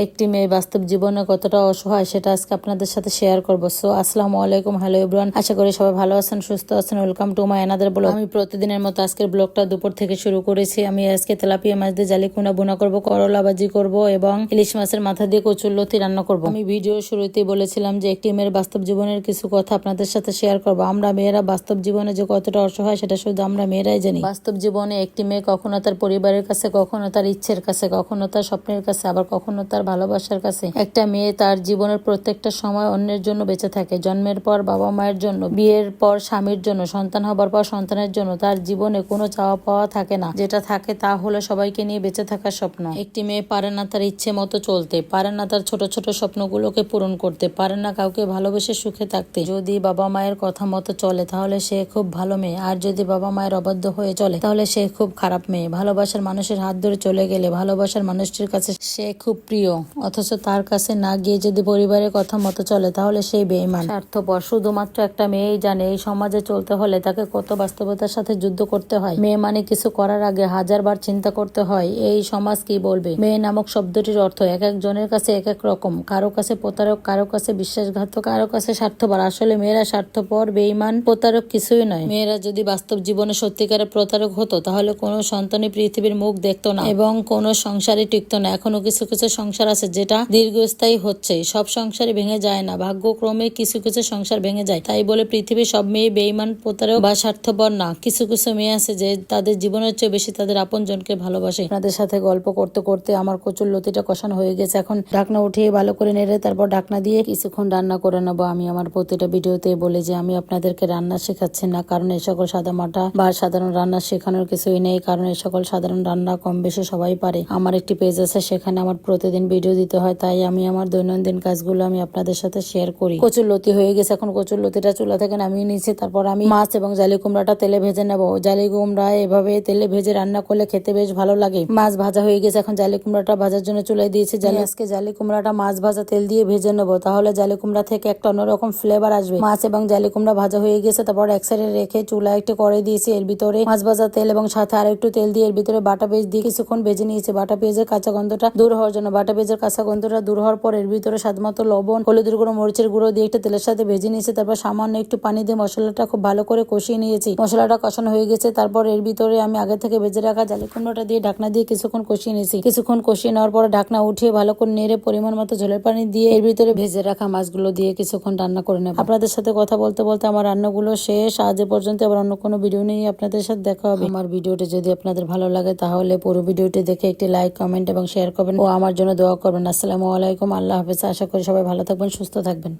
একটি মেয়ে বাস্তব জীবনে কতটা অসহায় সেটা আজকে আপনাদের সাথে শেয়ার করবো। সো আসসালামু আলাইকুম, হ্যালো এভরিওয়ান, আশা করি সবাই ভালো আছেন, সুস্থ আছেন। Welcome to my another blog. আমি প্রতিদিনের মতো আজকের ব্লগটা দুপুর থেকে শুরু করেছি। আমি আজকে তেলাপিয়া মাছ দিয়ে জালি কুনা বোনা করবো, করলা ভাজি করবো এবং ইলিশ মাছের মাথা দিয়ে কচুরলতি রান্না করবো। আমি ভিডিও শুরুতেই বলেছিলাম যে একটি মেয়ের বাস্তব জীবনের কিছু কথা আপনাদের সাথে শেয়ার করবো। আমরা মেয়েরা বাস্তব জীবনে যে কতটা অসহায় সেটা শুধু আমরা মেয়েরাই জানি। বাস্তব জীবনে একটি মেয়ে কখনো তার পরিবারের কাছে, কখনো তার ইচ্ছের কাছে, কখনো তার স্বপ্নের কাছে, আবার কখনো তার ভালোবাসার কাছে। একটা মেয়ে তার জীবনের প্রত্যেকটা সময় অন্যের জন্য বেঁচে থাকে। জন্মের পর বাবা মায়ের জন্য, বিয়ের পর স্বামীর জন্য, সন্তান হবার পর সন্তানের জন্য। তার জীবনে কোনো চাওয়া পাওয়া থাকে না। যেটা থাকে তা হলো সবাইকে নিয়ে বেঁচে থাকার স্বপ্ন। একটি মেয়ে পারে না তার ইচ্ছে মতো চলতে, পারে না তার ছোট ছোট স্বপ্নগুলোকে পূরণ করতে, পারে না কাউকে ভালোবেসে সুখে থাকতে। যদি বাবা মায়ের কথা মতো চলে তাহলে সে খুব ভালো মেয়ে, আর যদি বাবা মায়ের অবাধ্য হয়ে চলে তাহলে সে খুব খারাপ মেয়ে। ভালোবাসার মানুষের হাত ধরে চলে গেলে ভালোবাসার মানুষটির কাছে সে খুব প্রিয়, অথচ তার কাছে না গিয়ে যদি পরিবারের কথা মতো চলে তাহলে সেই বেঈমান, স্বার্থপর। শুধুমাত্র একটা মেয়েই জানে এই সমাজে চলতে হলে তাকে কত বাস্তবতার সাথে যুদ্ধ করতে হয়। মেয়ে মানে কিছু করার আগে হাজারবার চিন্তা করতে হয় এই সমাজ কি বলবে। মেয়ে নামক শব্দটির অর্থ এক একজনের কাছে এক এক রকম। কারো কাছে প্রতারক, কারো কাছে বিশ্বাসঘাতক, কারো কাছে স্বার্থপর। আসলে মেয়েরা স্বার্থপর, বেঈমান, প্রতারক কিছুই নয়। মেয়েরা যদি বাস্তব জীবনে সত্যিকারের প্রতারক হতো তাহলে কোনো সন্তানই পৃথিবীর মুখ দেখতো না এবং কোনো সংসারে টিকতো না। এখনো কিছু কিছু সংসার আছে যেটা দীর্ঘস্থায়ী হচ্ছে। সব সংসারে ভেঙে যায় না, ভাগ্যক্রমে কিছু কিছু সংসার ভেঙে যায়। তাই বলে পৃথিবীর সব মেয়ে বেঈমান, প্রতারক বা স্বার্থপর না। কিছু কিছু মেয়ে আছে যে তাদের জীবনের চেয়ে বেশি তাদের আপন জনকে ভালোবাসে। আপনাদের সাথে গল্প করতে করতে আমার কচুর লতিটা কষানো হয়ে গেছে। এখন ঢাকনা উঠিয়ে ভালো করে নেড়ে তারপর ঢাকনা দিয়ে কিছুক্ষণ রান্না করে নেবো। আমি আমার প্রতিটা ভিডিওতে বলি যে আমি আপনাদেরকে রান্না শেখাচ্ছি না, কারণ এই সকল সাদামাটা বা সাধারণ রান্না শেখানোর কিছুই নেই, কারণ এই সকল সাধারণ রান্না কম বেশি সবাই পারে। আমার একটি পেজ আছে, সেখানে আমার প্রতিদিন ভিডিও দিতে হয়, তাই আমি আমার দৈনন্দিন কাজগুলো আমি আপনাদের সাথে শেয়ার করি। কচুর লতি হয়ে গেছে, এখন কচুর লতিটা চুলা থেকে নামিয়ে নিয়েছি। তারপর আমি মাছ এবং জালি কুমড়াটা তেলে ভেজে নেবো। জালি কুমড়া এভাবে তেলে ভেজে রান্না করলে খেতে বেশ ভালো লাগে। মাছ ভাজা হয়ে গেছে, এখন জালি কুমড়াটা ভাজার জন্য চুলায় দিয়েছি। আজকে জালি কুমড়াটা মাছ ভাজা তেল দিয়ে ভেজে নেবো, তাহলে জালি কুমড়া থেকে একটা অন্যরকম ফ্লেভার আসবে। মাছ এবং জালি কুমড়া ভাজা হয়ে গেছে, তারপর এক সাইডে রেখে চুলায় একটু কড়াই দিয়েছি। এর ভিতরে মাছ ভাজা তেল এবং সাথে আর একটু তেল দিয়ে এর ভিতরে বাটা পেঁয়াজ দিয়ে কিছুক্ষণ ভেজে নিয়েছি। বাটা পেঁয়াজের কাঁচা গন্ধটা দূর হওয়ার জন্য। বাটা পেঁয়াজের কাঁচা গন্ধটা দূর হওয়ার পর এর ভিতরে স্বাদমতো লবণ, হলুদের গুঁড়ো, মরিচের গুঁড়ো দিয়ে একটু তেলের সাথে ভেজে নিয়েছি। তারপর সামান্য একটু পানি দিয়ে মশলাটা খুব ভালো করে কষিয়ে নিয়েছি। মশলাটা কষানো হয়ে গেছে, তারপর এর ভিতরে আমি আগে থেকে ভেজে রাখা জালি কুমড়োটা দিয়ে ঢাকনা দিয়ে কিছুক্ষণ কষিয়ে নিয়েছি। কিছুক্ষণ কষিয়ে নেওয়ার পরে ঢাকনা উঠিয়ে ভালো করে নেড়ে পরিমাণ মতো ঝোলের পানি দিয়ে এর ভিতরে ভেজে রাখা মাছগুলো দিয়ে কিছুক্ষণ রান্না করে নেব। আপনাদের সাথে কথা বলতে বলতে আমার রান্নাগুলো শেষ। আজ পর্যন্ত আবার অন্য কোনো ভিডিও নিয়ে আপনাদের সাথে দেখা হবে। আমার ভিডিওটি যদি আপনাদের ভালো লাগে তাহলে পুরো ভিডিওটি দেখে একটি লাইক, কমেন্ট এবং শেয়ার করবেন ও আমার জন্য দোয়া করবেন। আসসালামু আলাইকুম, আল্লাহ হাফেজ। আশা করি সবাই ভালো থাকবেন, সুস্থ থাকবেন।